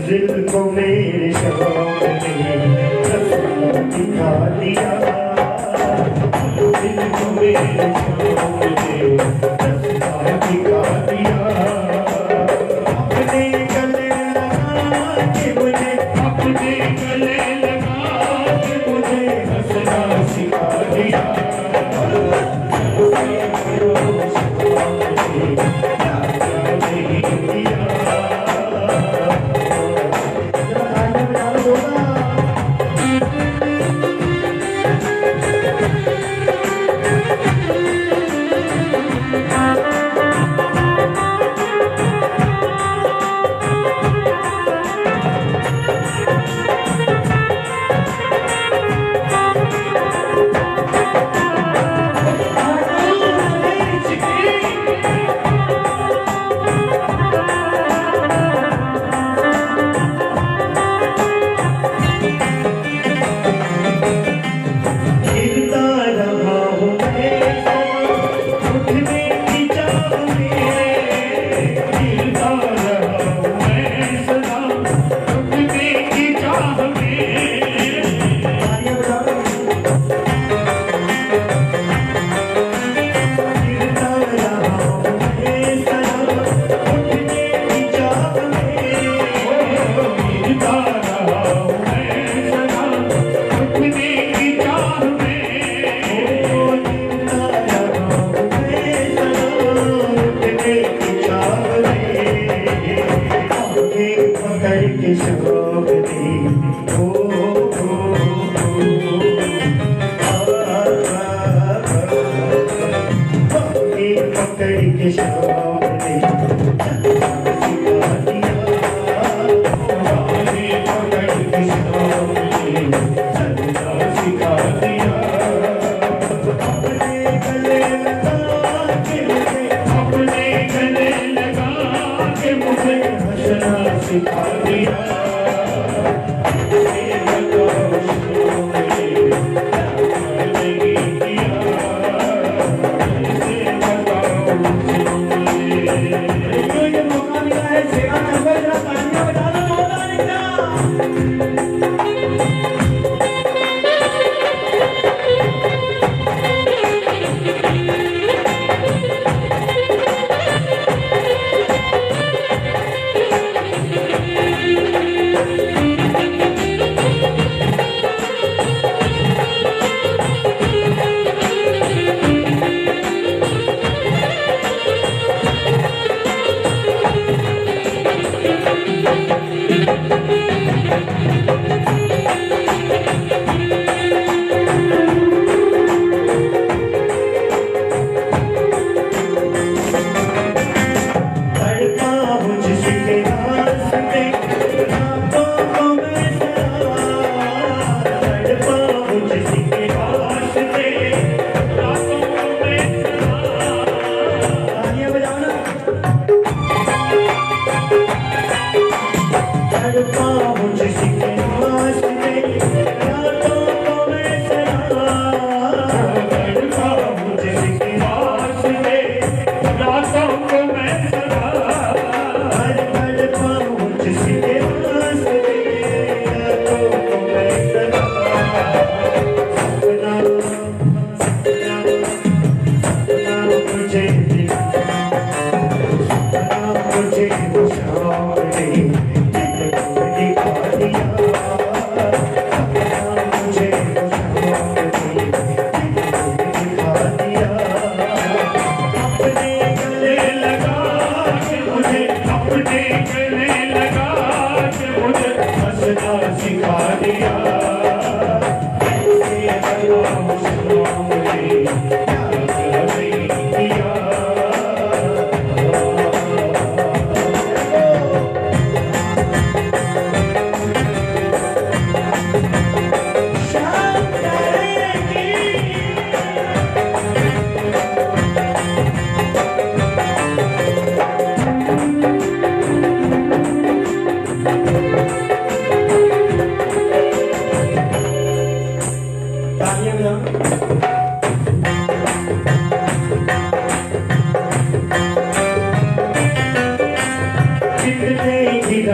दिल को मेरे शौक ने सपना दिखा दिया, दिल को मेरे शौक ने सपना दिखा दिया। अपने गले लगा के मुझे, अपने गले लगा के मुझे हंसना सिखा दिया।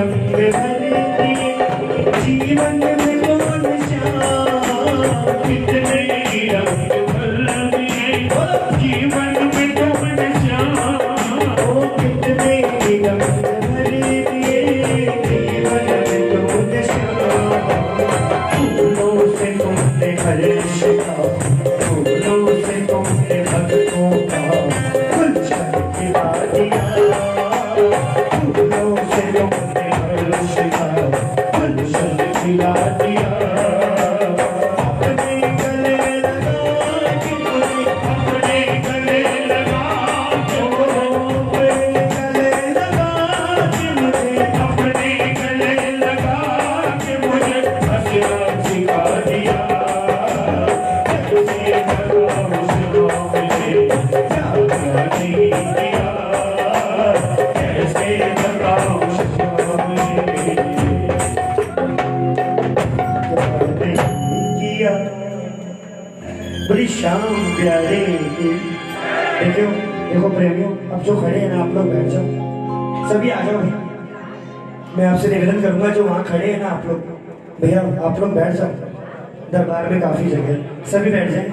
रंग भर दिए जीवन में कौन श्याम कितने रंग भर दिए जीवन में कौन श्याम ओ कितने रंग भर दिए जीवन में कौन श्याम फूलों से तुमने हर्ष का फूलों से तुमने भक्तों का गुलशन खिला दिया फूलों से तुमने हर्ष का गुलशन खिला दिया अपने गले लगा के मुझे अपने गले लगा के अपने गले लगा के मुझे अपने गले लगा के मुझे हंसना सिखा दिया कैसे बताऊं सुनो मुझे क्या क्या नहीं किया कैसे बताऊं सुनो मुझे किया बड़ी शाम प्यारे की देखो देखो प्रेमियों अब जो खड़े हैं ना आप लोग बैठ जाओ सभी आ जाओ भाई मैं आपसे निवेदन करूंगा जो वहाँ खड़े हैं ना आप लोग भैया आप लोग बैठ जाओ दरबार में काफी जगह है सभी बैठ जाए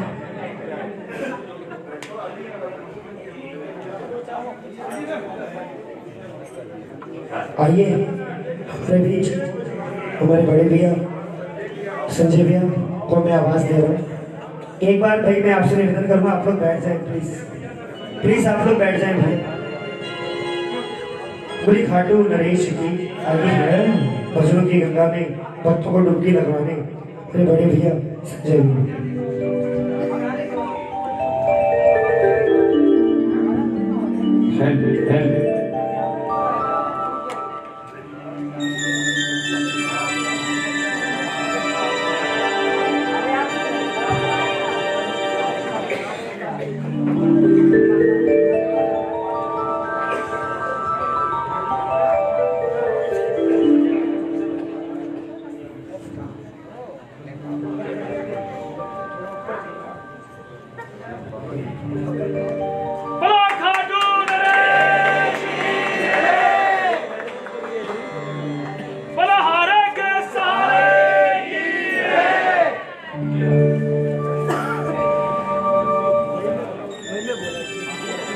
आइए हमारे बीच हमारे बड़े भैया संजय भैया को मैं आवाज दे रहा हूँ एक बार भाई मैं आपसे निवेदन करूंगा आप लोग बैठ जाए प्लीज प्लीज आप लोग बैठ जाए भाई बुरी खाटू नरेश की आगे है भजनों की गंगा में भक्तों को डुबकी लगवाने मेरे बड़े भैया संजय भैया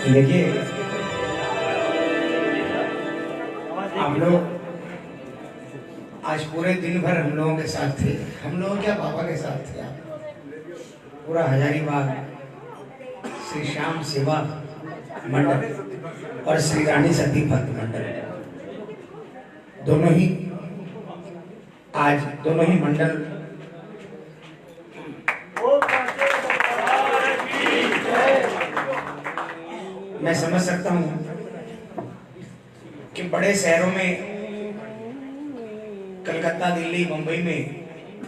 देखिए आप लोग आज पूरे दिन भर हम लोगों के साथ थे हम लोग क्या बाबा के साथ थे आप पूरा हजारीबाग श्री श्याम सेवा मंडल और श्री रानी सती भक्त मंडल दोनों ही आज दोनों ही मंडल मैं समझ सकता हूं कि बड़े शहरों में कलकत्ता दिल्ली मुंबई में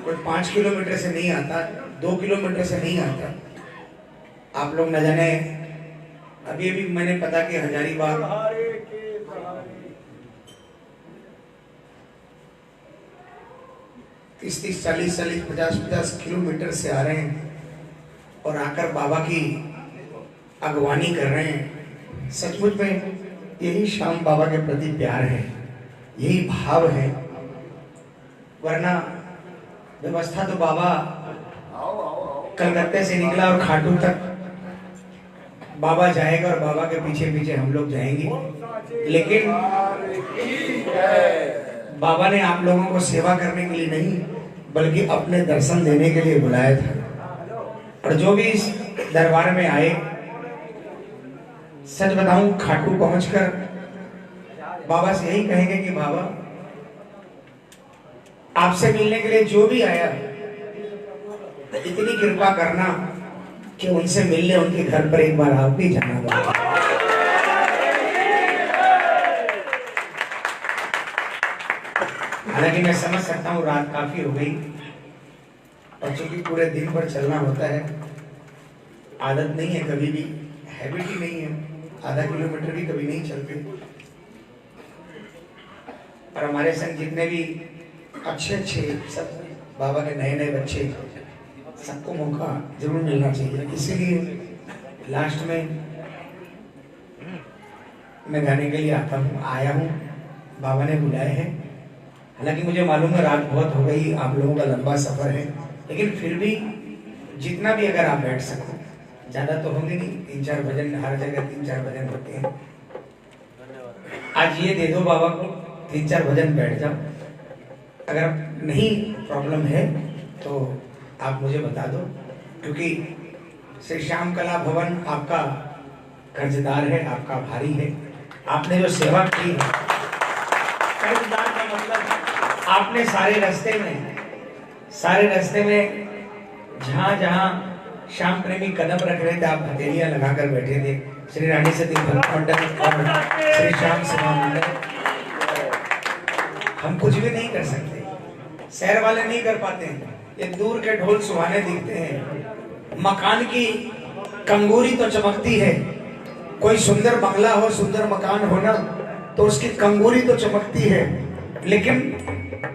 कोई 5 किलोमीटर से नहीं आता 2 किलोमीटर से नहीं आता आप लोग न जाने अभी अभी मैंने पता कि हजारीबाग 30-30, 40-40, 50-50 किलोमीटर से आ रहे हैं और आकर बाबा की अगवानी कर रहे हैं। सचमुच में यही श्याम बाबा के प्रति प्यार है, यही भाव है, वरना व्यवस्था तो बाबा कलकत्ते से निकला और खाटू तक बाबा जाएगा और बाबा के पीछे पीछे हम लोग जाएंगे, लेकिन बाबा ने आप लोगों को सेवा करने के लिए नहीं बल्कि अपने दर्शन देने के लिए बुलाया था। और जो भी इस दरबार में आए, सच बताऊं खाटू पहुंचकर बाबा से यही कहेंगे कि बाबा आपसे मिलने के लिए जो भी आया इतनी कृपा करना कि उनसे मिलने उनके घर पर एक बार आप भी जाना बाबा। हालांकि मैं समझ सकता हूँ रात काफी हो गई और चूंकि पूरे दिन भर चलना होता है, आदत नहीं है, कभी भी हैबिट ही नहीं है, आधा किलोमीटर भी कभी नहीं चलते। और हमारे संग जितने भी अच्छे अच्छे सब बाबा के नए नए बच्चे, सबको मौका जरूर मिलना चाहिए। इसीलिए लास्ट में मैं गाने के लिए आया हूँ, बाबा ने बुलाए हैं हालांकि मुझे मालूम है रात बहुत हो गई, आप लोगों का लंबा सफर है, लेकिन फिर भी जितना भी अगर आप बैठ सको, ज्यादा तो होंगे नहीं, 3-4 भजन, हर जगह 3-4 भजन होते हैं। आज ये दे दो बाबा को, 3-4 भजन बैठ जाओ। अगर नहीं प्रॉब्लम है तो आप मुझे बता दो, क्योंकि श्री श्याम कला भवन आपका कर्जदार है, आपका भारी है। आपने जो सेवा की है, कर्जदार का मतलब आपने सारे रास्ते में जहां जहां श्याम प्रेमी कदम रख रहे थे, आप हथेलियां लगाकर बैठे थे। श्री रानी सती भक्त मंडल और श्री श्याम सेवा मंडल, हम कुछ भी नहीं कर सकते, शहर वाले नहीं कर पाते हैं। ये दूर के ढोल सुहाने दिखते हैं, मकान की कंगूरी तो चमकती है। कोई सुंदर बंगला हो, सुंदर मकान हो ना, तो उसकी कंगूरी तो चमकती है, लेकिन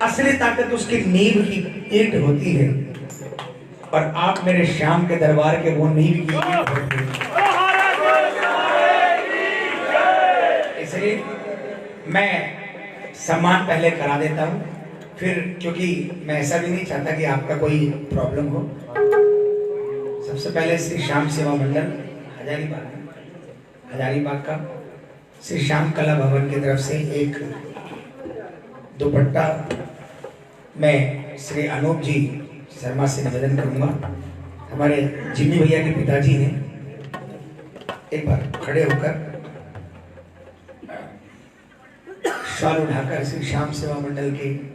असली ताकत उसकी नींव की ईंट होती है। और आप मेरे श्याम के दरबार के वो नींव की ईंट होती है। इसलिए मैं सम्मान पहले करा देता हूं, फिर, क्योंकि मैं ऐसा भी नहीं चाहता कि आपका कोई प्रॉब्लम हो। सबसे पहले श्री श्याम सेवा मंडल हजारीबाग का श्री श्याम कला भवन की तरफ से एक दुपट्टा मैं श्री अनूप जी शर्मा से निवेदन करूंगा। हमारे जिम्मी भैया के पिताजी हैं, एक बार खड़े होकर शाल उठाकर श्री श्याम सेवा मंडल के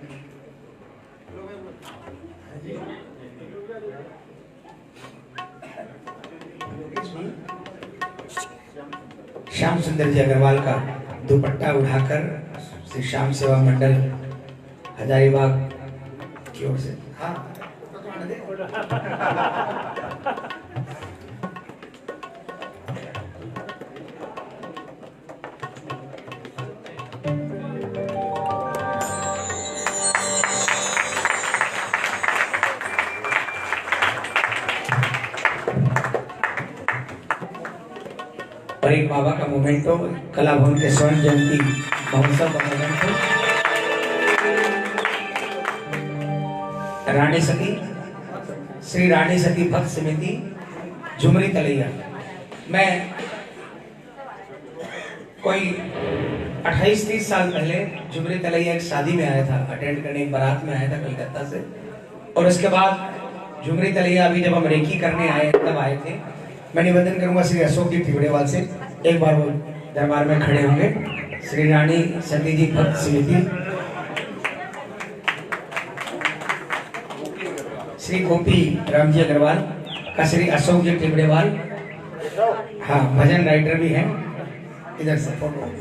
श्याम सुंदर जी अग्रवाल का दुपट्टा उठाकर श्री श्याम सेवा मंडल हजारीबाग की ओर से, हाँ और एक बाबा का मोमेंटो, कला भवन के स्वर्ण जयंती महोत्सव का मोमेंटो, रानी सती, श्री रानी सती भक्त समिति झुमरी तलैया। मैं कोई 28-30 साल पहले झुमरी तलैया एक शादी में आया था, अटेंड करने, एक बारात में आया था कलकत्ता से। और उसके बाद झुमरी तलैया अभी जब हम रेकी करने आए तब आए थे। मैं निवेदन करूंगा श्री अशोक जी तिवड़ेवाल से, एक बार वो दरबार में खड़े होंगे। श्री रानी सती जी भक्त समिति, श्री गोपी राम जी अग्रवाल का श्री अशोक जी तिवड़ेवाल, हाँ भजन राइटर भी हैं, इधर से फोटो।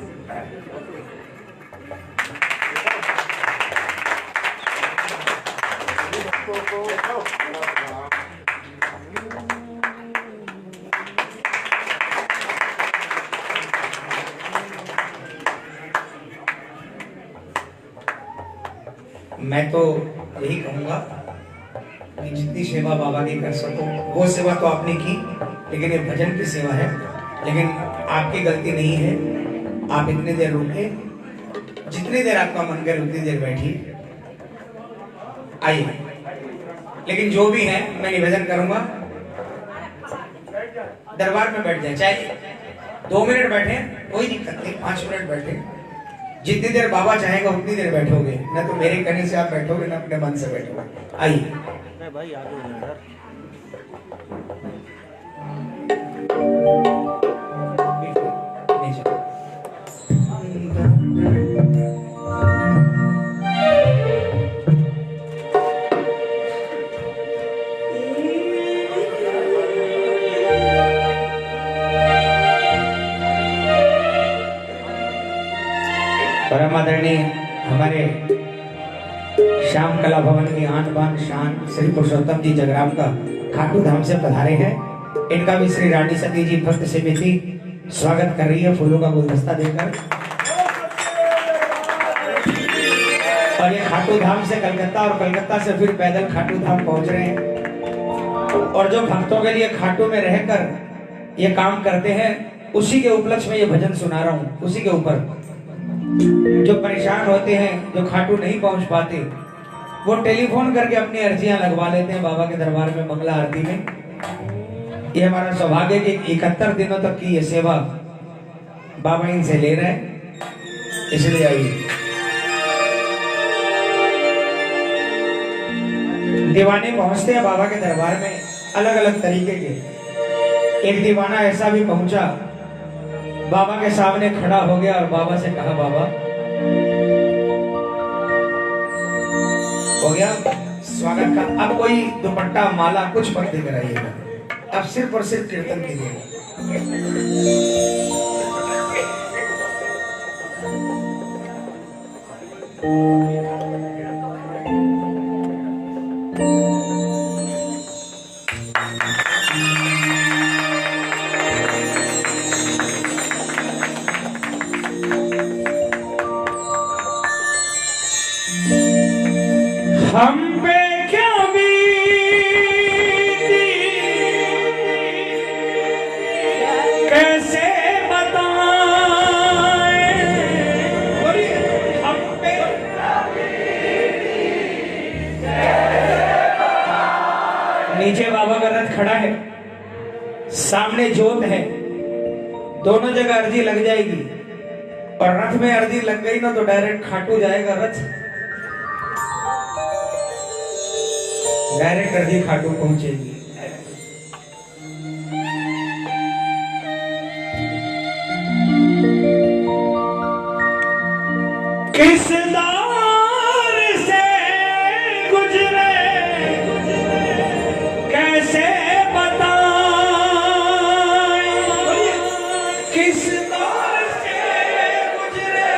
मैं तो यही कहूंगा कि जितनी सेवा बाबा की कर सको वो सेवा तो आपने की, लेकिन ये भजन की सेवा है, लेकिन आपकी गलती नहीं है। आप इतनी देर रुके, जितनी देर आपका मन करे उतनी देर बैठिए, आइए। लेकिन जो भी है मैं निवेदन करूंगा दरबार में बैठ जाए, चाहे 2 मिनट बैठे कोई दिक्कत नहीं, 5 मिनट बैठे, जितनी देर बाबा चाहेगा उतनी देर बैठोगे, ना तो मेरे कहने से आप बैठोगे ना अपने मन से बैठोगे। आइए भाई परम आदरणीय हमारे श्याम कला भवन की आन बान शान श्री पुरुषोत्तम जी जगराम का खाटू धाम से पधारे हैं। इनका भी श्री रानी सती जी भक्त समिति स्वागत कर रही है फूलों का गुलदस्ता देकर। और ये खाटू धाम से कलकत्ता और कलकत्ता से फिर पैदल खाटू धाम पहुंच रहे हैं। और जो भक्तों के लिए खाटू में रहकर ये काम करते हैं, उसी के उपलक्ष्य में ये भजन सुना रहा हूँ, उसी के ऊपर। जो परेशान होते हैं, जो खाटू नहीं पहुंच पाते, वो टेलीफोन करके अपनी अर्जियां लगवा लेते हैं बाबा के दरबार में मंगला आरती में। ये हमारा सौभाग्य कि 71 दिनों तक की ये सेवा बाबा इनसे ले रहे हैं, इसलिए आइए। दीवाने पहुंचते हैं बाबा के दरबार में अलग अलग तरीके के। एक दीवाना ऐसा भी पहुंचा, बाबा के सामने खड़ा हो गया और बाबा से कहा, बाबा हो गया स्वागत का, अब कोई दुपट्टा माला कुछ मत दे कराइएगा, अब सिर्फ और सिर्फ कीर्तन कीजिएगा। हम पे क्या बीती कैसे बताएं, हम पे नीचे बाबा का रथ खड़ा है, सामने जोत है, दोनों जगह अर्जी लग जाएगी, और रथ में अर्जी लग गई ना तो डायरेक्ट खाटू जाएगा रथ, डायरेक्ट अर्जी खाटू पहुंचेगी। किस दौर से गुजरे कैसे बताएं, किस दौर से गुजरे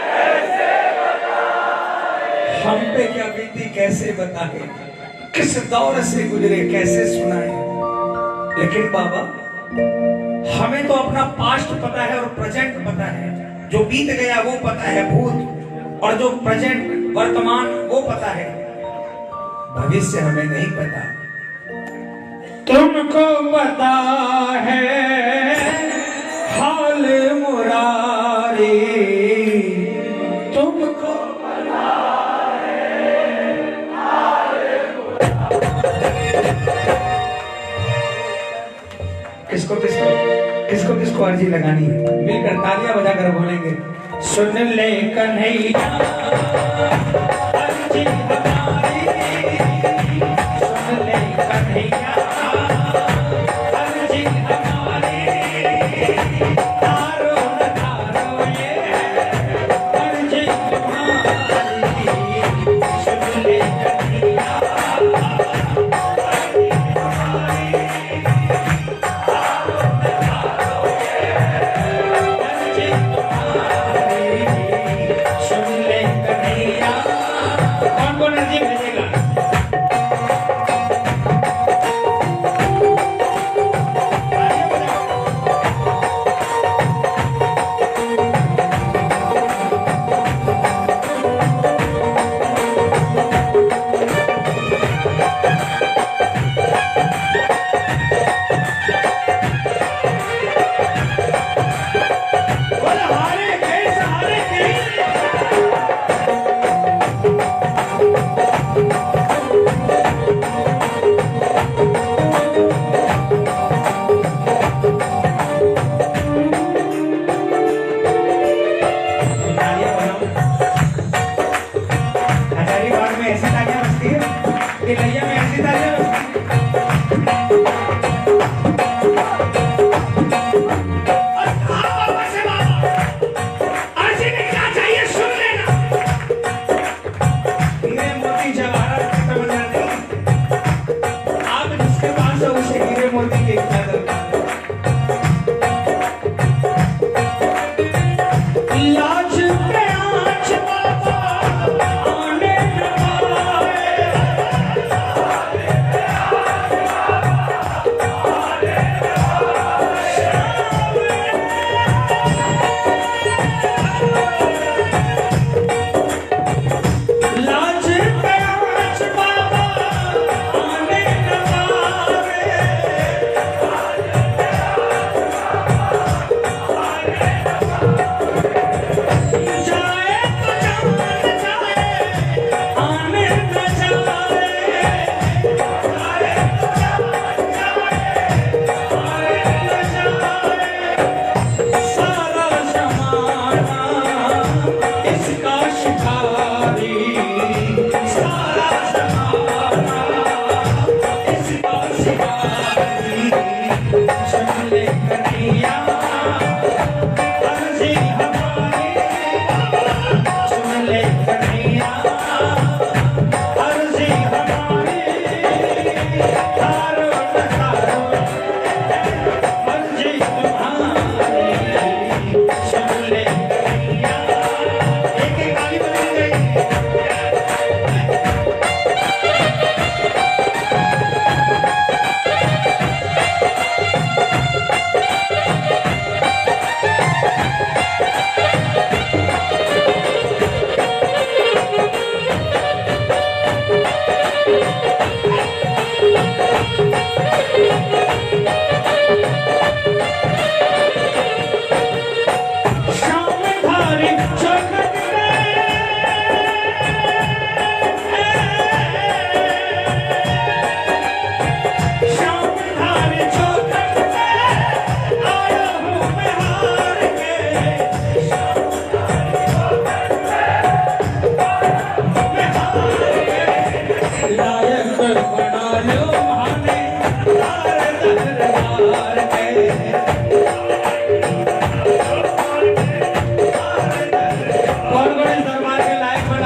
कैसे बताएं, हम पे क्या बीती कैसे बताएं, किस दौर से गुजरे कैसे सुनाए। लेकिन बाबा हमें तो अपना पास्ट पता है और प्रेजेंट पता है, जो बीत गया वो पता है भूत, और जो प्रेजेंट वर्तमान वो पता है, भविष्य हमें नहीं पता। तुमको पता है हाल मुरारी, तुमको किसको किसको किसको किसको अर्जी लगानी है, मिलकर तालियां बजाकर बोलेंगे, सुन ले कन्हैया अर्जी हमारी, सुन ले कन्हैया अर्जी हमारी, तारो न तारो ये अर्जी हमारी, सुन ले कन्हैया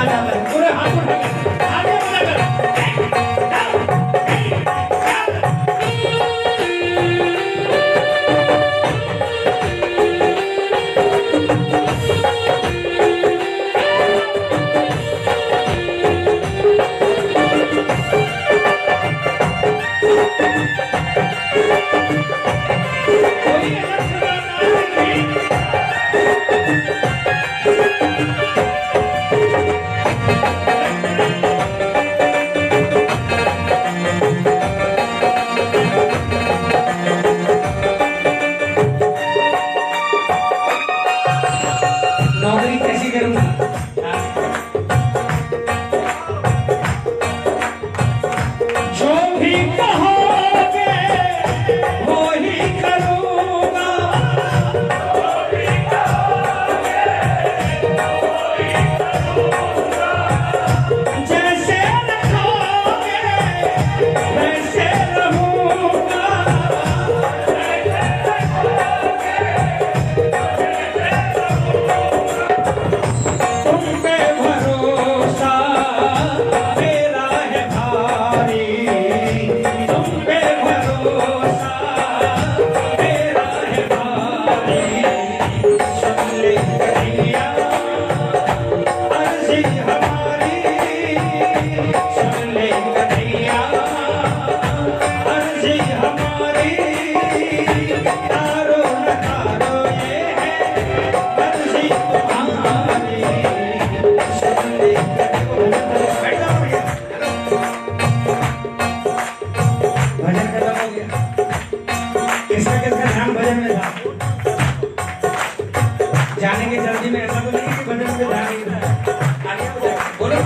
आ जाता है। पूरे हाथ उठा के आगे बढ़ा नौकरी कैसी करूंगा? जो भी कहोगे वो ही करूंगा, जैसे रखोगे वैसे रहूंगा। तुम पे भरोसा मेरा है भारी, तुम पे भरोसा मेरा है भारी। सुन ले कन्हैया अर्जी हमारी, सुन ले कन्हैया अर्जी हमारी। तारो न तारो ये है अर्जी तुम्हारी। सुन ले बैठ जाओ भैया। भजन खत्म हो गया। किसका किसका ध्यान भजन में था? जाने की जल्दी में ऐसा तो नहीं कि भजन पे ध्यान नहीं था। आगे बोलो।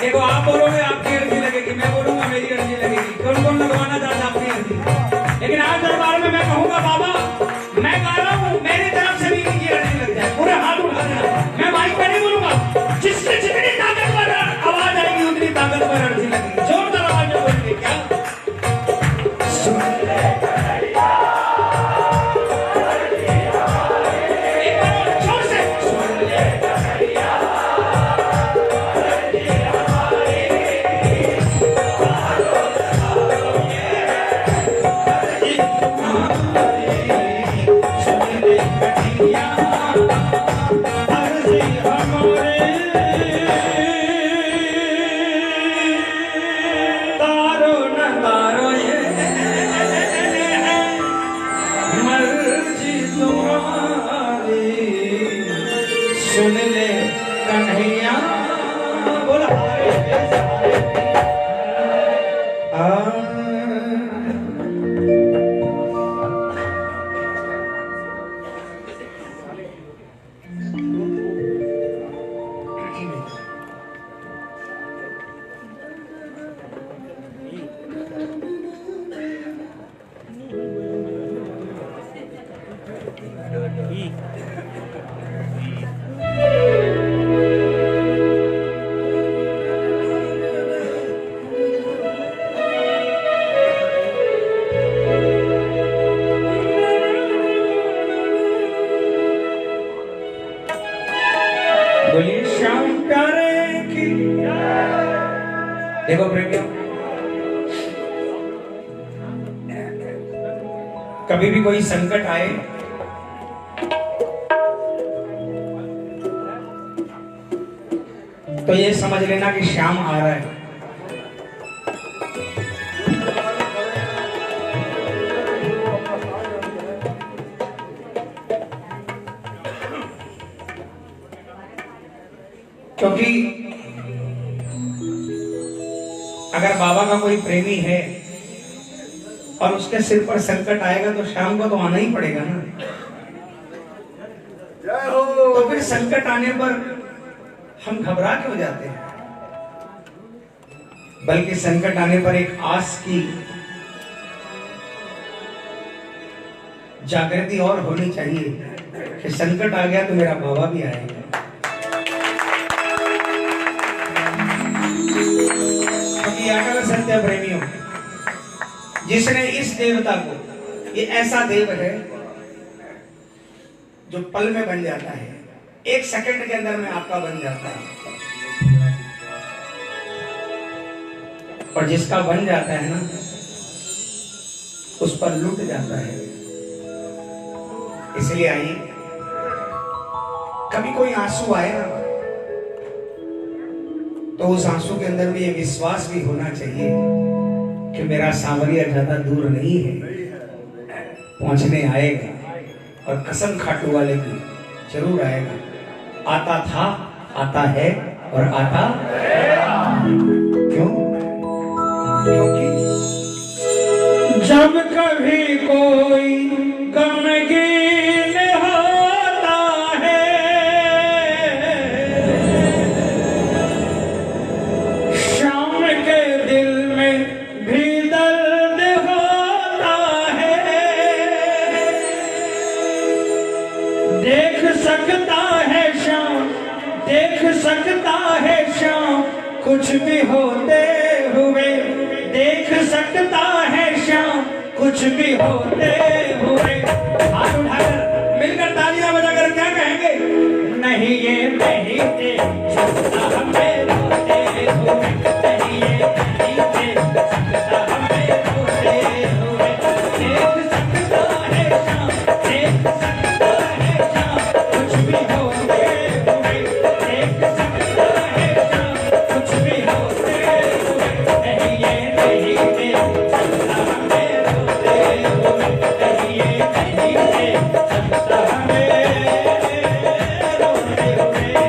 देखो आप बोलोगे आपकी अर्जी लगेगी, मैं बोलूंगा मेरी अर्जी लगेगी। कौन कौन लगवाना चाहता अपनी अर्जी? लेकिन आज दरबार में मैं कहूंगा बाबा मैं गा रहा हूँ, मेरी तरफ से भी इनकी अर्जी लग जाए। पूरे हाथ उठा देना। मैं माइक पे नहीं बोलूंगा, जिसकी जितनी ताकतवर आवाज आएगी उतनी ताकतवर अर्जी लगेगी। जोरदार आवाज में बोलेंगे क्या? सुन ले कन्हैया एक बार और जोर से। सुन ले कन्हैया तारो न तारो ये मर्जी तुम्हारी। सुन ले कन्हैया बोला बोलिए श्याम प्यारे की। देखो प्रेमियों, कभी भी कोई संकट आए तो ये समझ लेना कि श्याम आ रहा है। क्योंकि अगर बाबा का कोई प्रेमी है और उसके सिर पर संकट आएगा तो शाम को तो आना ही पड़ेगा ना। तो फिर संकट आने पर हम घबरा क्यों जाते हैं? बल्कि संकट आने पर एक आस की जागृति और होनी चाहिए कि संकट आ गया तो मेरा बाबा भी आएगा। अटल सत्य प्रेमियों, जिसने इस देवता को, ये ऐसा देव है जो पल में बन जाता है, एक सेकंड के अंदर में आपका बन जाता है। और जिसका बन जाता है ना उस पर लुट जाता है। इसलिए आइए, कभी कोई आंसू आए ना तो उस आंसू के अंदर में ये विश्वास भी होना चाहिए कि मेरा सांवरिया ज्यादा दूर नहीं है, पहुंचने आएगा और कसम खाटू वाले की जरूर आएगा। आता था, आता है और आता क्यों? क्योंकि जब कभी कोई गमगीन होता है, शाम के दिल में भी दर्द होता है। देख सकता है शाम, देख सकता है शाम कुछ भी होते हुए, देख सकता है शाम कुछ भी होते हुए। हाथ उठाकर मिलकर तालियां बजाकर क्या कहेंगे? नहीं ये नहीं देख सकता हमें रोते हुए, नहीं ये नहीं देख सकता हमें रोते हुए। देख सकता है शाम, देख सकता है शाम कुछ भी होते हुए, देख सकता है शाम कुछ भी होते हुए। नहीं ये नहीं देख सकता हमें रोते हुए, नहीं ये नहीं देख सकता हमें रोते हुए।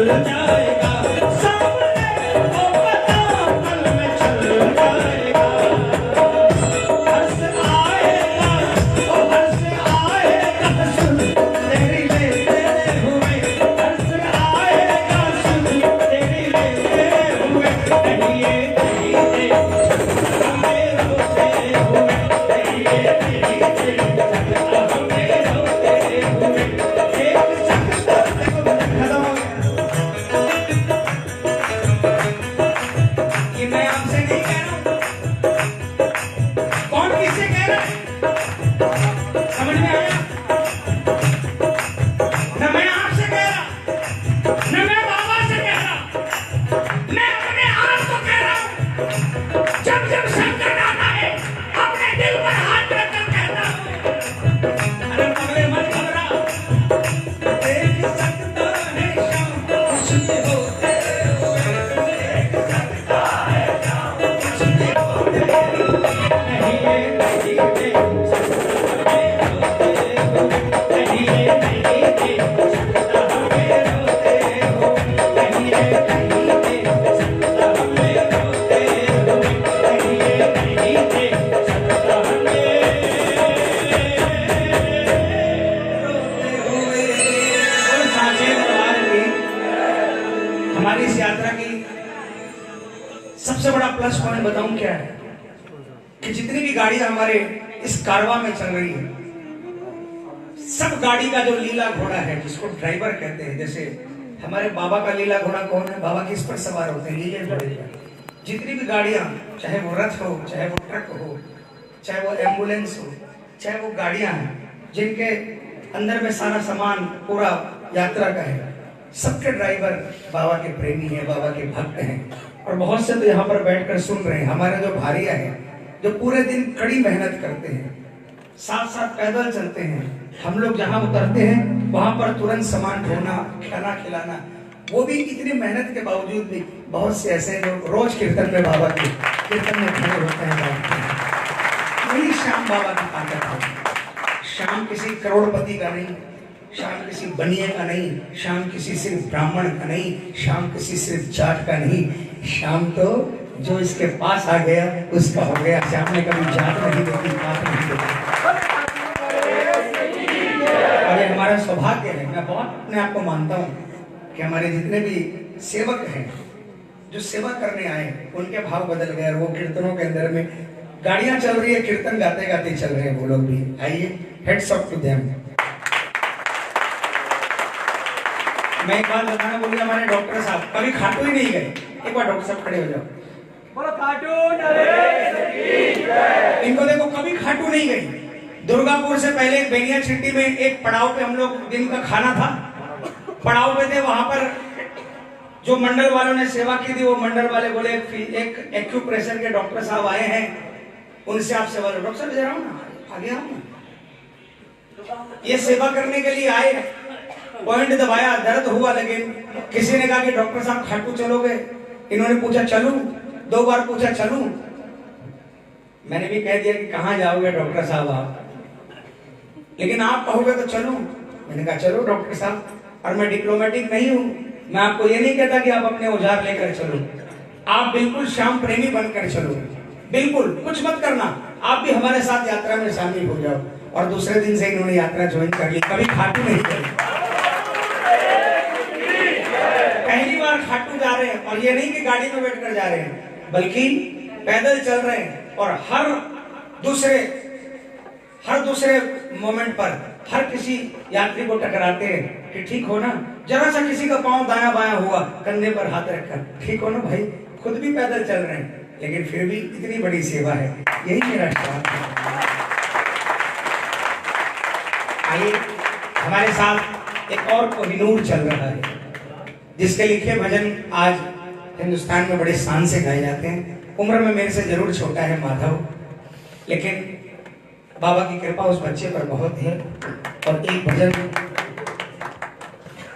जाएगा, सामने वो पता पल में चल जाएगा। हर्ष आएगा, ओ हर्ष आएगा, सुन तेरी लेते हुए, हर्ष आएगा, सुन तेरी लेते हुए। कहिए कहिए हमें रोते हुए, कहिए कहिए सकता हमें रोते हुए। एक सकता देखो खत्म हो गया। ये मैं आपसे नहीं कह रहा हूं। कौन किससे कह रहा है? समझ में आया? न मैं आपसे कह रहा, न मैं बाबा से कह रहा, मैं अपने आप को कह रहा हूं। जब जब संकट आता है, अपने दिल पर हाथ रखकर कहता हूं, अरे पगले मत घबरा, देख सकता है शाम कुछ भी होते हुए, देख सकता है शाम कुछ भी होते हुए। नहीं ये नहीं दे सकता हमें रोते हुए, नहीं ये नहीं दे सकता हमें रोते हुए, नहीं ये नहीं दे सकता हमें रोते हुए, नहीं ये नहीं दे सकता हमें रोते हुए। और सांचे दरबार की हमारी इस यात्रा की सबसे बड़ा प्लस पॉइंट बताऊं क्या है कि जितनी भी गाड़ियां हमारे इस कारवां में चल रही है, सब गाड़ी का जो लीला घोड़ा है, जिसको ड्राइवर कहते हैं, जैसे हमारे बाबा का लीला घोड़ा कौन है? बाबा किस पर सवार होते हैं? लीले घोड़े पर। जितनी भी गाड़ियां, चाहे वो रथ हो, चाहे वो ट्रक हो, चाहे वो एम्बुलेंस हो, चाहे वो गाड़ियां हैं जिनके अंदर में सारा सामान पूरा यात्रा का है, सबके ड्राइवर बाबा के प्रेमी हैं, बाबा के भक्त हैं। और बहुत से तो यहाँ पर बैठकर सुन रहे हैं। हमारे जो भारिया हैं, जो पूरे दिन कड़ी मेहनत करते हैं, साथ साथ पैदल चलते हैं, हम लोग जहाँ उतरते हैं वहां पर तुरंत सामान ढोना, खाना खिलाना, वो भी इतनी मेहनत के बावजूद भी बहुत से ऐसे हैं जो रोज कीर्तन में बाबा के कीर्तन में खड़े होते हैं, बैठते हैं। वही श्याम बाबा की ताकत है। श्याम किसी करोड़पति का नहीं, श्याम किसी बनिए का नहीं, श्याम किसी सिर्फ ब्राह्मण का नहीं, श्याम किसी सिर्फ जाट का नहीं, श्याम तो जो इसके पास आ गया उसका हो गया। श्याम ने कभी जात नहीं देखी, बात नहीं देखी। और ये हमारा सौभाग्य है। मैं बहुत अपने आप को मानता हूँ कि हमारे जितने भी सेवक हैं, जो सेवा करने आए, उनके भाव बदल गए। और वो कीर्तनों के अंदर में गाड़ियां चल रही है, कीर्तन गाते गाते चल रहे हैं वो लोग भी। आइए, हेड्स ऑफ टू देम। मैं एक बात बताना बोली, हमारे डॉक्टर साहब कभी खाटू ही नहीं गए। एक बार डॉक्टर साहब खड़े हो जाओ, बोलो खाटू नरेश की जय। इनको देखो, कभी खाटू नहीं गई। दुर्गापुर से पहले बेनिया छिट्टी में एक पड़ाव पे हम लोग दिन का खाना था, पड़ाव पे थे। वहां पर जो मंडल वालों ने सेवा की थी, वो मंडल वाले बोले एक एक्यूप्रेशर के डॉक्टर साहब आए हैं, उनसे आप सेवा लो। डॉक्टर साहब इधर आओ ना, आगे आओ ना। ये सेवा करने के लिए आए, पॉइंट दबाया, दर्द हुआ, लेकिन किसी ने कहा कि डॉक्टर साहब खाटू चलोगे? इन्होंने पूछा चलूं, 2 बार पूछा चलूं। मैंने भी कह दिया कि कहां जाओगे डॉक्टर साहब आप, लेकिन आप कहोगे तो चलूं। मैंने कहा चलो डॉक्टर साहब। और मैं डिप्लोमेटिक नहीं हूं, मैं आपको ये नहीं कहता कि आप अपने औजार लेकर चलो, आप बिल्कुल श्याम प्रेमी बनकर चलो, बिल्कुल कुछ मत करना, आप भी हमारे साथ यात्रा में शामिल हो जाओ। और दूसरे दिन से इन्होंने यात्रा ज्वाइन कर ली, कभी खाटू नहीं करी, पहली बार खाटू जा रहे हैं। और ये नहीं कि गाड़ी में बैठकर जा रहे हैं, बल्कि पैदल चल रहे हैं। और हर दूसरे मोमेंट पर हर किसी यात्री को टकराते हैं कि ठीक हो ना, जरा सा किसी का पांव दाया बाया हुआ, कंधे पर हाथ रखकर ठीक हो ना भाई। खुद भी पैदल चल रहे हैं, लेकिन फिर भी इतनी बड़ी सेवा है। यही मेरा श्वास है। आइए, हमारे साथ एक और कोहिनूर चल रहा है, जिसके लिखे भजन आज हिंदुस्तान में बड़े शान से गाए जाते हैं। उम्र में मेरे से जरूर छोटा है माधव, लेकिन बाबा की कृपा उस बच्चे पर बहुत है। और एक भजन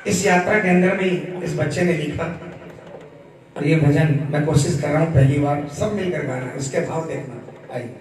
इस यात्रा के अंदर में इस बच्चे ने लिखा, और ये भजन मैं कोशिश कर रहा हूँ पहली बार सब मिलकर गाना, उसके भाव देखना। आइए।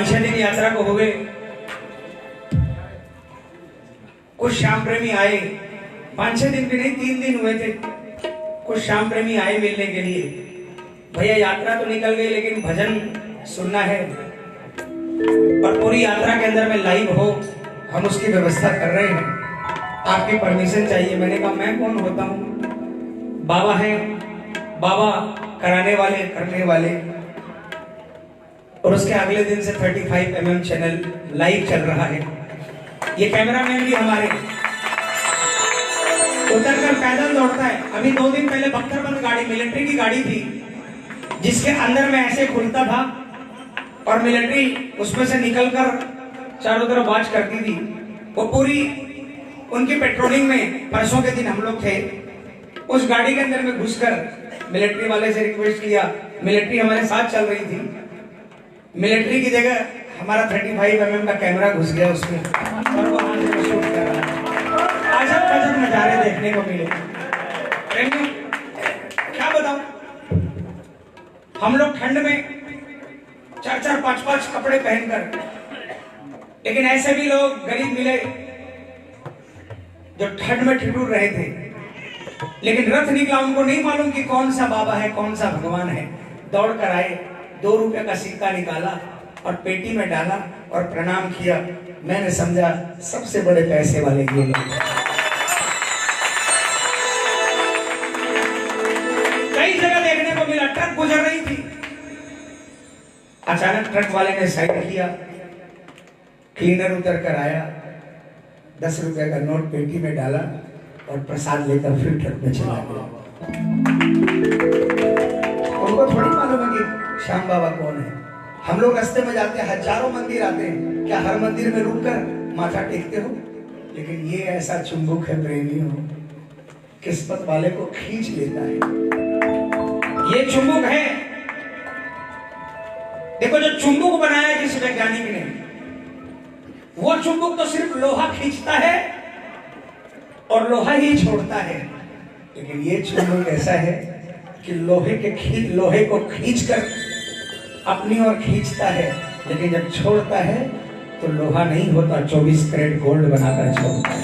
5-6 दिन यात्रा को हो गए। कुछ श्याम प्रेमी आए, 5-6 दिन भी नहीं, 3 दिन हुए थे। कुछ श्याम प्रेमी आए मिलने के लिए। भैया यात्रा तो निकल गई लेकिन भजन सुनना है और पूरी यात्रा के अंदर में लाइव हो, हम उसकी व्यवस्था कर रहे हैं, आपकी परमिशन चाहिए। मैंने कहा मैं कौन होता हूँ, बाबा हैं, बाबा कराने वाले करने वाले। और उसके अगले दिन से 35 mm चैनल लाइव चल रहा है। ये कैमरामैन भी हमारे उतर कर पैदल दौड़ता है। अभी 2 दिन पहले बख्तरबंद गाड़ी, मिलिट्री की गाड़ी थी, जिसके अंदर में ऐसे खुलता था और मिलिट्री उसमें से निकलकर चारों तरफ वाच करती थी। वो पूरी उनकी पेट्रोलिंग में, परसों के दिन हम लोग थे, उस गाड़ी के अंदर में घुसकर मिलिट्री वाले से रिक्वेस्ट किया। मिलिट्री हमारे साथ चल रही थी, मिलिट्री की जगह हमारा 35 mm का कैमरा घुस गया उसमें और वो वहां से शूट कर रहा है। अजब गजब नजारे देखने को मिले। प्रेमियों, क्या बताऊं, हम लोग ठंड में 4-4, 5-5 कपड़े पहनकर, लेकिन ऐसे भी लोग गरीब मिले जो ठंड में ठिठुर रहे थे। लेकिन रथ निकला, उनको नहीं मालूम कि कौन सा बाबा है, कौन सा भगवान है। दौड़ कर आए, 2 रुपए का सिक्का निकाला और पेटी में डाला और प्रणाम किया। मैंने समझा सबसे बड़े पैसे वाले ये लोग। कई जगह देखने को मिला, ट्रक गुजर रही थी, अचानक ट्रक वाले ने साइड किया, क्लीनर उतर कर आया, 10 रुपए का नोट पेटी में डाला और प्रसाद लेकर फिर ट्रक में चला गया। उनको थोड़ी मालूम है कि श्याम बाबा कौन है। हम लोग रास्ते में जाते हैं, हजारों मंदिर आते हैं, क्या हर मंदिर में रुककर माथा टेकते हो? लेकिन ये ऐसा चुंबक है प्रेमियों, किस्मत वाले को खींच लेता है। ये चुंबक है, देखो जो चुंबक बनाया जिस वैज्ञानिक ने, वो चुंबक तो सिर्फ लोहा खींचता है और लोहा ही छोड़ता है। लेकिन ये चुंबक ऐसा है कि लोहे को खींचकर अपनी ओर खींचता है, लेकिन जब छोड़ता है तो लोहा नहीं होता, 24 कैरेट गोल्ड बनाकर छोड़ता है।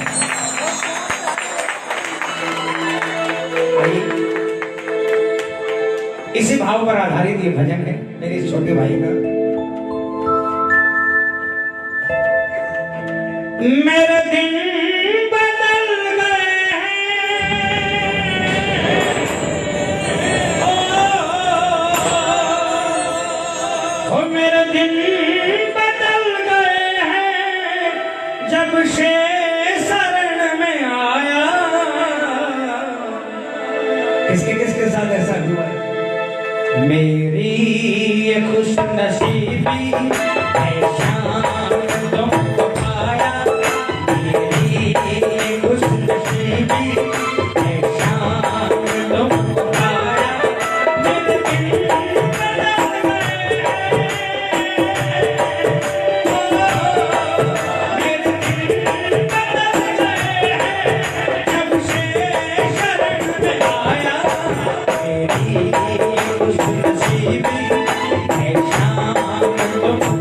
इसी भाव पर आधारित ये भजन है मेरे इस छोटे भाई का। मेरे दिन बदल गए हैं, ओ मेरे दिन बदल गए हैं, जब से शरण में आया। किसके साथ ऐसा हुआ है? मेरी ये खुश नसीबी है शाम तुमको पाया, मेरी ये खुश नसीबी है शाम तुमको पाया। मेरे दिन बदल गए हैं, मेरे दिन बदल गए हैं, जब से शरण में आया। मेरी खुश नसीबी है शाम तुमको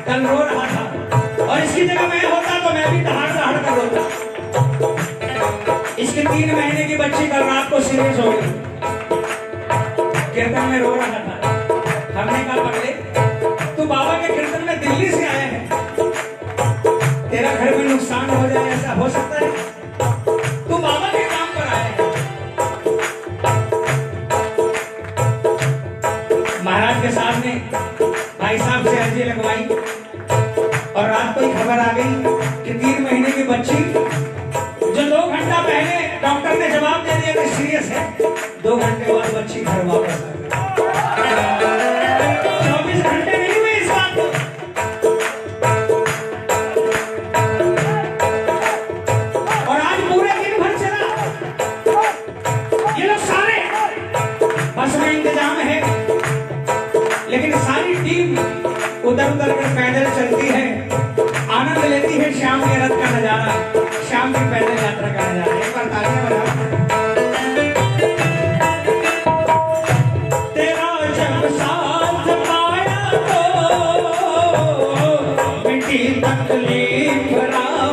कल रो रहा था और इसकी जगह मैं होता तो मैं भी दहाड़ दहाड़ कर रोता। इसके 3 महीने की बच्ची कल रात को सीरियस हो गई, कीर्तन में रो रहा था। हमने कहा पगले, तू बाबा के कीर्तन में दिल्ली से आया है, तेरा घर में नुकसान हो जाए ऐसा हो सकता है? तू बाबा के काम पर आया है। महाराज के सामने भाई साहब से अर्जी लगवाई और रात को ही खबर आ गई कि 3 महीने की बच्ची, जो 2 घंटा पहले डॉक्टर ने जवाब दे दिया कि सीरियस है, 2 घंटे बाद बच्ची घर वापस आ गई। 24 घंटे नहीं हुए इस बात को। और आज पूरे दिन भर चला, ये लोग सारे बस में इंतजाम है, लेकिन सारी टीम उधर उधर कर पैदल चलती है, आनंद लेती है शाम के रथ का नजारा, शाम की पैदल यात्रा का नजारा। एक बार तालियां बजाओ। तेरा जब साथ पाया तो मिट्टी तकलीफ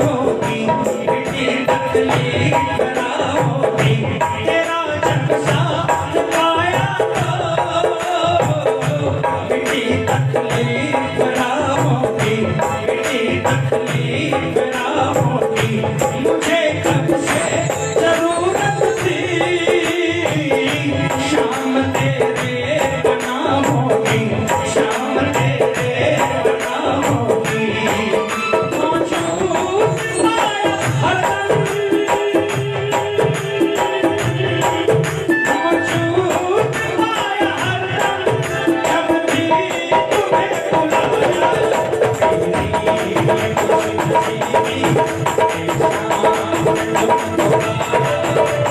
होगी, मिट्टी तकलीफ होगी। तेरा जब साथ पाया तो मिट्टी तकलीफ होगी, मिट्टी तकलीफ होगी। मुझे कब से जरूरत थी, शाम तेरे बना होगी, शाम तेरे बना होगी। मौजूद आया हरदम, मौजूद आया हरदम, जब भी तुम्हें बुलाया। मेरे सामने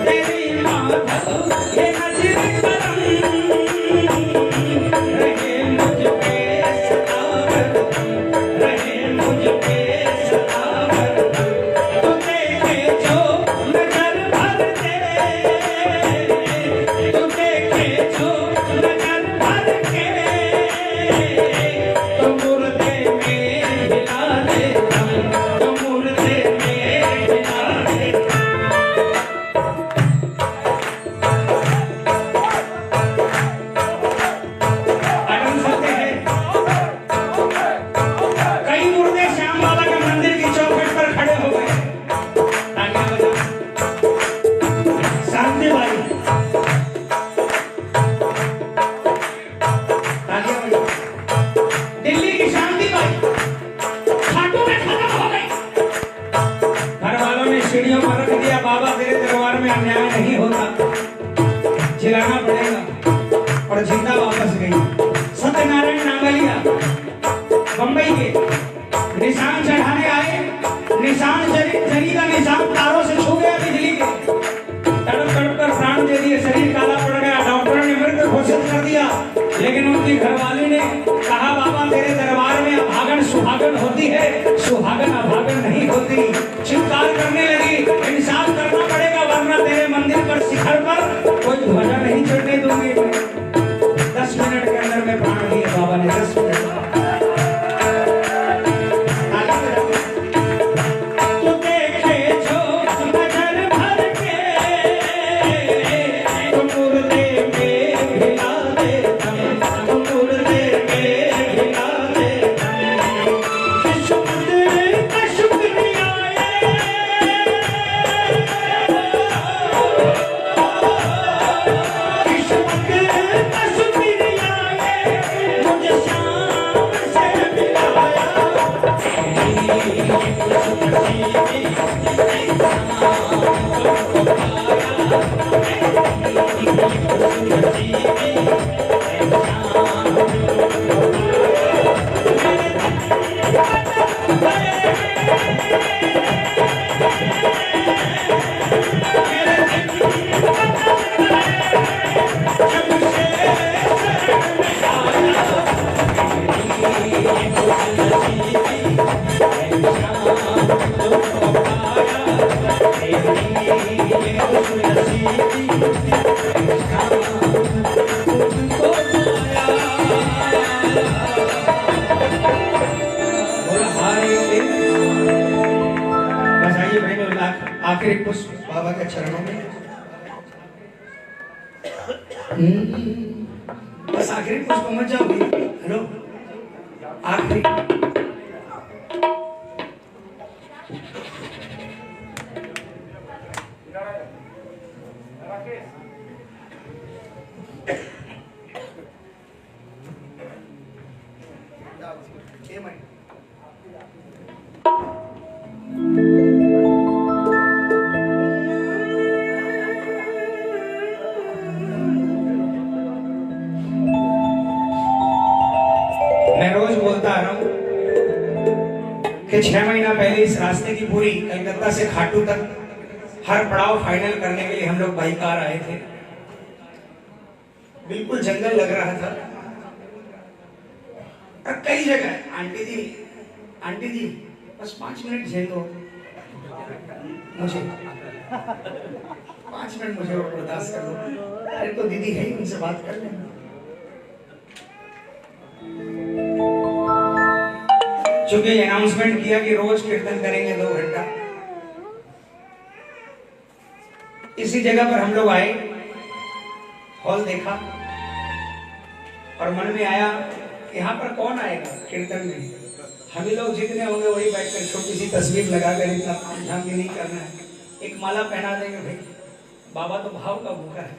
तेरी माधव ये नजर करम रहे मुझ पे सतावर, रहे मुझ पे सतावर। तू देखे जो नजर भर दे, तू देखे जो नजर भर के, तो मुर्दे में हिला दे दम, तो मुर्दे में हिला दे। आनंद सकते हैं कई मुर्दे श्याम बाबा के मंदिर की चौखट पर खड़े हो गए। तालियां बजाओ। शांति भाई तालियां बजाओ। दिल्ली की शांति भाई खाटू में खत्म हो गई। घर वालों ने सीढ़ियों पर रख दिया, बाबा तेरे दरबार में अन्याय नहीं होता, चिल्लाना पड़ेगा, और जिंदा वापस गई। सत्यनारायण नागलिया बंबई के निशान चढ़ाने आए, निशान जरी का निशान तारों से छू गया बिजली के, तड़प तड़प कर प्राण दे दिए, शरीर काला पड़ गया, डॉक्टर ने मृत घोषित कर दिया। लेकिन उनकी घरवाली ने कहा बाबा तेरे दरबार में अभागन सुहागन होती है, सुहागन अभागन नहीं होती। चित्कार करने लगी, इंसाफ करना पड़ेगा वरना तेरे मंदिर पर शिखर पर कोई ध्वजा नहीं चढ़ने दूंगी। 10 मिनट के अंदर में प्राण दिए बाबा ने, 10 मिनट। तू देखे जो नजर भर के, तो मुर्दे में हिला दे दम, तो मुर्दे में हिला दे दम। किस्मत का शुक्रिया किस्मत का शुक्रिया मुझे शाम से मिलाया। बस आइए बहनों, आखिरी पुष्प बाबा के चरणों में। बस आखिरी पुष्प मत जाओगे। हेलो आखिरी मैं रोज बोलता आ रहा हूं कि 6 महीना पहले इस रास्ते की पूरी कलकत्ता से खाटू तक हर पड़ाव फाइनल करने के लिए हम लोग बाइक कार आए थे। बिल्कुल जंगल लग रहा था और कई जगह आंटी जी बस 5 मिनट झेल दो मुझे, 5 मिनट मुझे और बर्दाश्त कर लो। अरे तो दीदी है ही, उनसे बात कर लेना। चूंकि अनाउंसमेंट किया कि रोज कीर्तन करेंगे 2 घंटा, इसी जगह पर हम लोग आए, हॉल देखा और मन में आया यहाँ पर कौन आएगा कीर्तन में, हम ही लोग जितने होंगे वही बैठकर छोटी सी तस्वीर लगाकर, इतना झाम भी नहीं करना है, एक माला पहना देंगे भाई, बाबा तो भाव का भूखा है,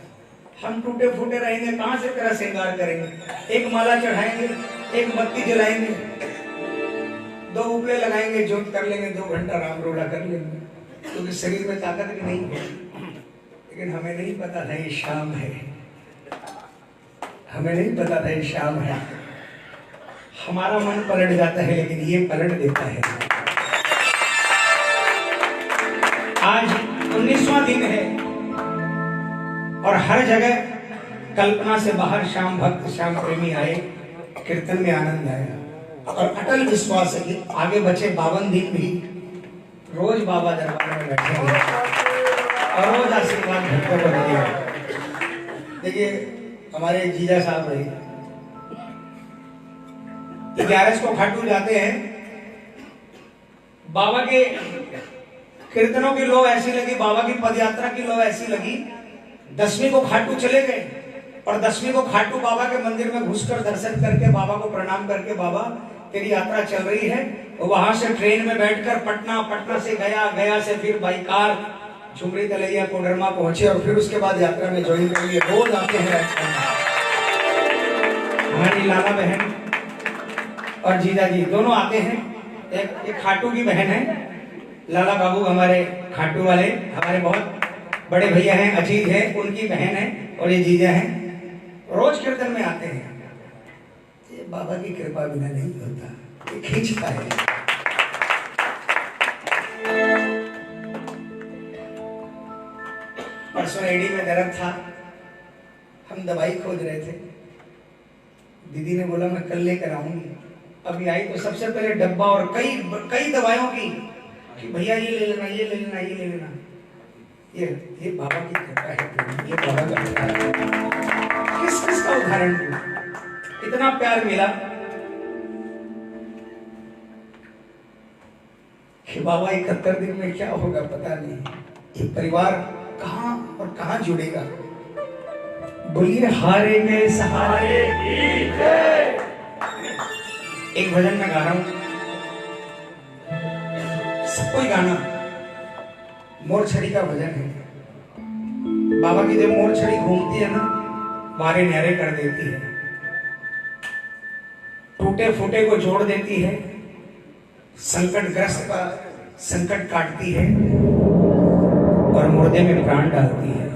हम टूटे फूटे रहेंगे कहाँ से तेरा श्रृंगार करेंगे, एक माला चढ़ाएंगे, एक बत्ती जलाएंगे, 2 उपले लगाएंगे, जोत कर लेंगे, 2 घंटा राम रोड़ा कर लेंगे, क्योंकि शरीर में ताकत भी नहीं है। लेकिन हमें नहीं पता था ये शाम है, हमें नहीं पता था ये शाम है। हमारा मन पलट जाता है लेकिन ये पलट देता है। आज 19वां दिन है और हर जगह कल्पना से बाहर श्याम भक्त श्याम प्रेमी आए, कीर्तन में आनंद आया और अटल विश्वास है कि आगे बचे 52 दिन भी रोज बाबा दरबार में बैठेंगे और रोज आशीर्वाद भक्तों को देंगे। देखिए हमारे जीजा साहब रहे 11 को खाटू जाते हैं, बाबा के कीर्तनों की लो ऐसी लगी, बाबा की पदयात्रा की लो ऐसी लगी, 10वीं को खाटू चले गए और 10वीं को खाटू बाबा के मंदिर में घुसकर दर्शन करके बाबा को प्रणाम करके, बाबा तेरी यात्रा चल रही है, और वहां से ट्रेन में बैठकर पटना, पटना से गया, गया से फिर बाई कार झुमरी तलैया कोडरमा पहुंचे और फिर उसके बाद यात्रा में ज्वाइन कर लिए। रोज आते हैं। हमारी लाला बहन और जीजा जी दोनों आते हैं। एक खाटू की बहन है, लाला बाबू हमारे खाटू वाले, हमारे बहुत बड़े भैया हैं, अजीत है, उनकी बहन है और ये जीजा हैं। रोज कीर्तन में आते हैं। ये बाबा की कृपा बिना नहीं होता, ये खींचता है। परसों एडी में दर्द था, हम दवाई खोज रहे थे, दीदी ने बोला मैं कल लेकर आऊंगी। अभी आई तो सबसे पहले डब्बा और कई दवाइयों की कि भैया ये ले लेना, ये ले लेना, ये ले लेना। ये बाबा की कृपा है, ये बाबा का कृपा है। किस का उदाहरण दूं? इतना प्यार मिला कि बाबा 71 दिन में क्या होगा पता नहीं। ये परिवार कहां और कहां जुड़ेगा। बोलिए हारे गए सहारे की जय। एक भजन में गा रहा हूं, सबको ही गाना। मोर छड़ी का भजन है। बाबा की जब मोर छड़ी घूमती है ना, मारे न्यारे कर देती है, टूटे फूटे को जोड़ देती है, संकटग्रस्त का संकट काटती है और मुर्दे में प्राण डालती है।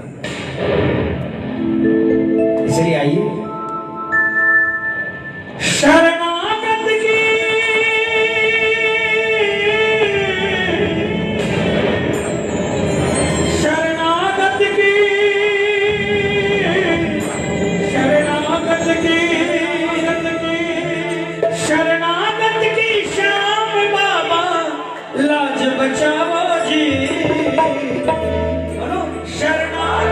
इसलिए आइए शरणागत की लाज बचाओ जी, बोलो शरणागत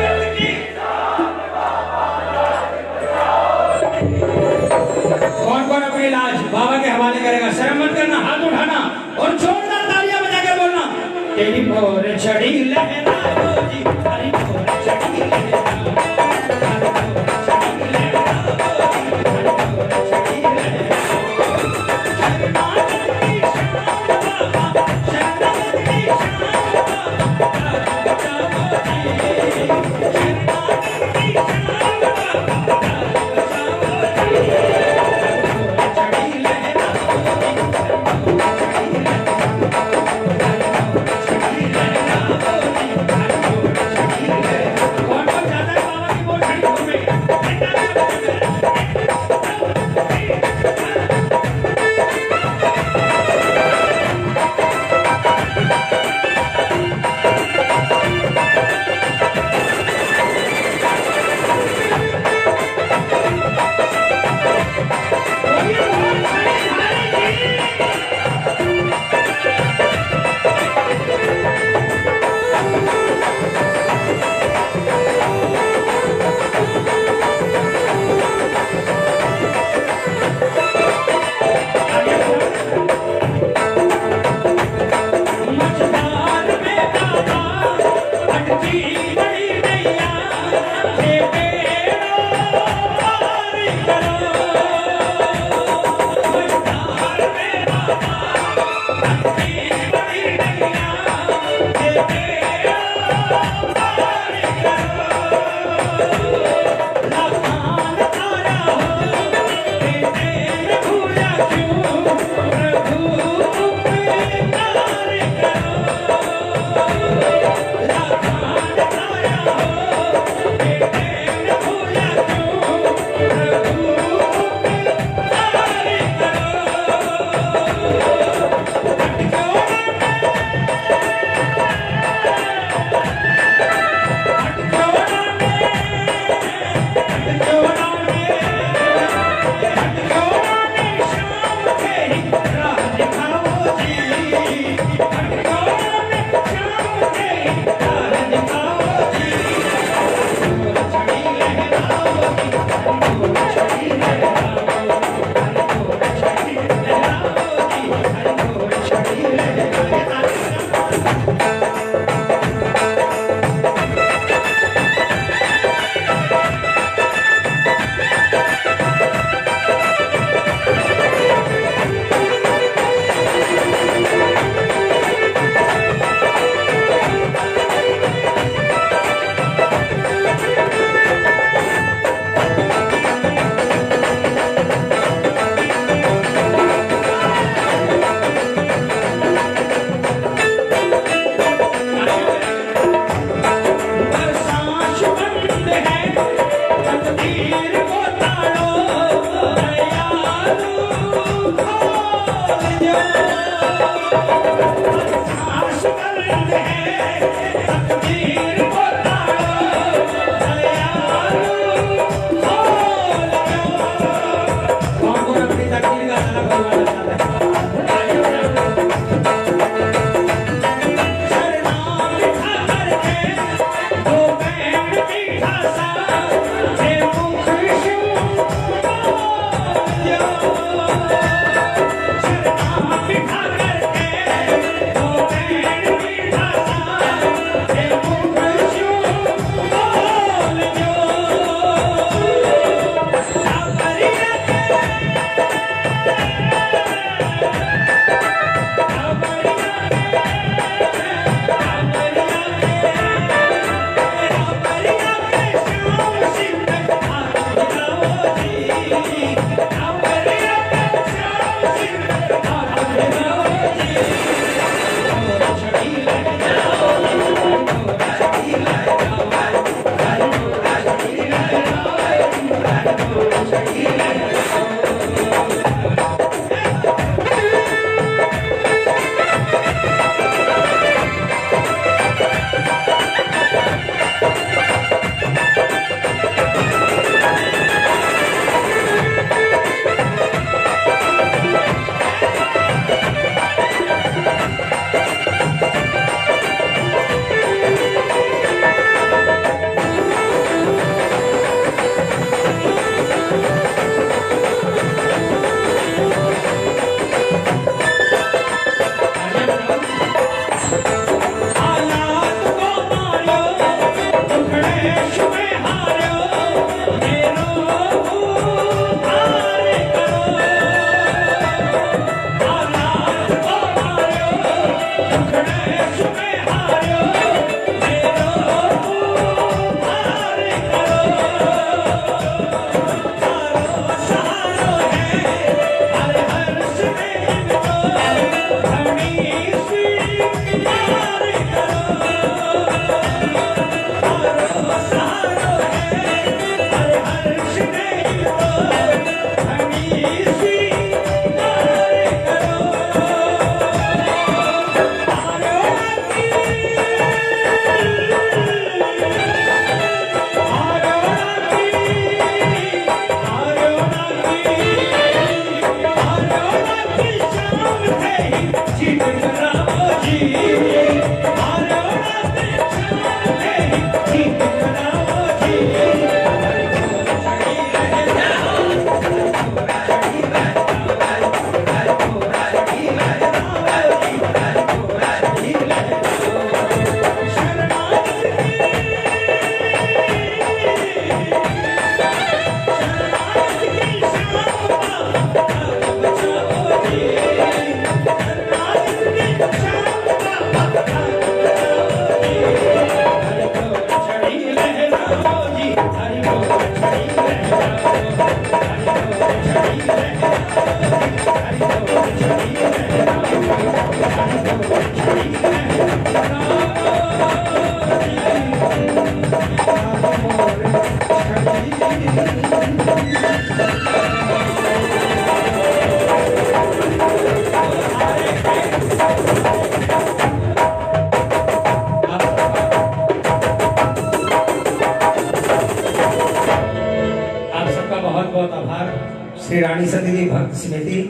श्री रानी सती भक्त समिति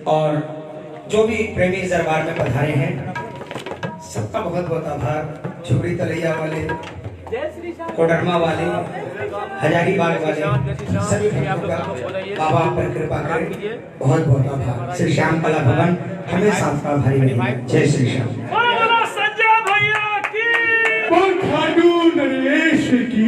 और जो भी प्रेमी इस दरबार में पधारे हैं सबका बहुत बहुत आभार। झुगड़ी तलैया वाले, कोडरमा वाले, हजारीबाग वाले सभी भक्तों का बाबा आप पर कृपा करें, बहुत बहुत आभार। श्री श्याम कला भवन हमेशा आपका आभारी रहेगा। जय श्री श्याम। संजय भैया की खाटू नरेश की